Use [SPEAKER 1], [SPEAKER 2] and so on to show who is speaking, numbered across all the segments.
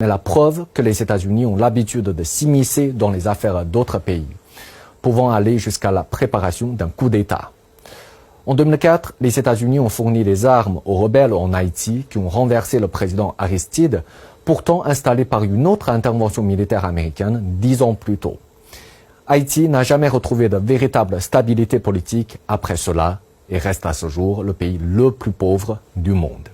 [SPEAKER 1] mais la preuve que les États-Unis ont l'habitude de s'immiscer dans les affaires d'autres pays, pouvant aller jusqu'à la préparation d'un coup d'État. En 2004, les États-Unis ont fourni des armes aux rebelles en Haïti qui ont renversé le président Aristide, pourtant installé par une autre intervention militaire américaine 10 ans plus tôt. Haïti n'a jamais retrouvé de véritable stabilité politique après cela et reste à ce jour le pays le plus pauvre du monde.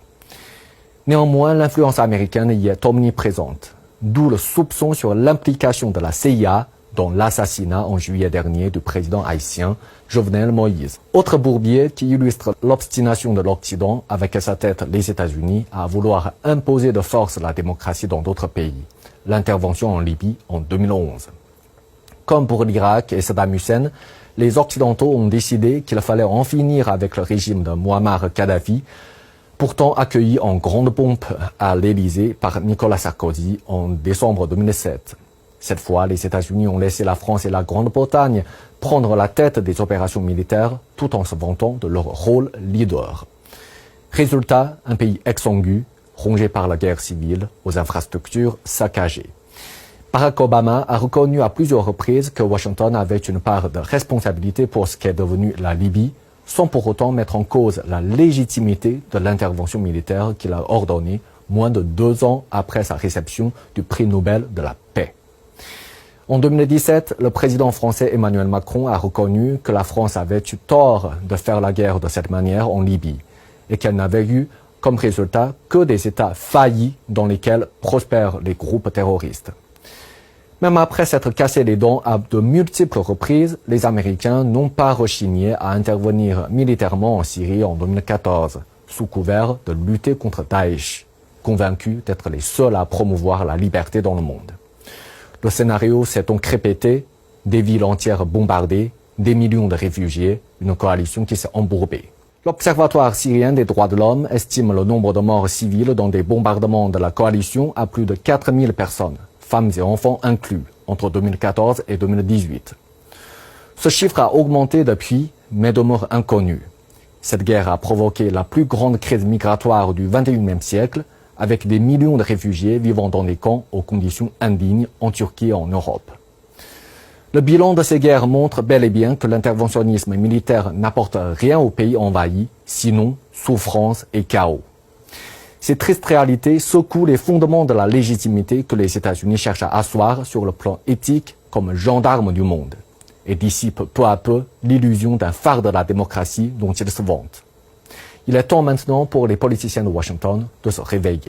[SPEAKER 1] Néanmoins, l'influence américaine y est omniprésente, d'où le soupçon sur l'implication de la CIA dans l'assassinat en juillet dernier du président haïtien Jovenel Moïse. Autre bourbier qui illustre l'obstination de l'Occident avec à sa tête les États-Unis à vouloir imposer de force la démocratie dans d'autres pays. L'intervention en Libye en 2011. Comme pour l'Irak et Saddam Hussein, les Occidentaux ont décidé qu'il fallait en finir avec le régime de Muammar Kadhafi, pourtant accueilli en grande pompe à l'Élysée par Nicolas Sarkozy en décembre 2007. Cette fois, les États-Unis ont laissé la France et la Grande-Bretagne prendre la tête des opérations militaires tout en se vantant de leur rôle leader. Résultat, un pays exsangue, rongé par la guerre civile, aux infrastructures saccagées. Barack Obama a reconnu à plusieurs reprises que Washington avait une part de responsabilité pour ce qu'est devenu la Libye, sans pour autant mettre en cause la légitimité de l'intervention militaire qu'il a ordonnée moins de 2 ans après sa réception du prix Nobel de la paix. En 2017, le président français Emmanuel Macron a reconnu que la France avait eu tort de faire la guerre de cette manière en Libye et qu'elle n'avait eu comme résultat que des États faillis dans lesquels prospèrent les groupes terroristes. Même après s'être cassé les dents à de multiples reprises, les Américains n'ont pas rechigné à intervenir militairement en Syrie en 2014, sous couvert de lutter contre Daesh, convaincus d'être les seuls à promouvoir la liberté dans le monde. Le scénario s'est donc répété, des villes entières bombardées, des millions de réfugiés, une coalition qui s'est embourbée. L'Observatoire syrien des droits de l'homme estime le nombre de morts civils dans des bombardements de la coalition à plus de 4000 personnes. Femmes et enfants inclus, entre 2014 et 2018. Ce chiffre a augmenté depuis, mais demeure inconnu. Cette guerre a provoqué la plus grande crise migratoire du XXIe siècle, avec des millions de réfugiés vivant dans des camps aux conditions indignes en Turquie et en Europe. Le bilan de ces guerres montre bel et bien que l'interventionnisme militaire n'apporte rien aux pays envahis, sinon souffrance et chaos. Ces tristes réalités secouent les fondements de la légitimité que les États-Unis cherchent à asseoir sur le plan éthique comme gendarme du monde et dissipent peu à peu l'illusion d'un phare de la démocratie dont ils se vantent. Il est temps maintenant pour les politiciens de Washington de se réveiller.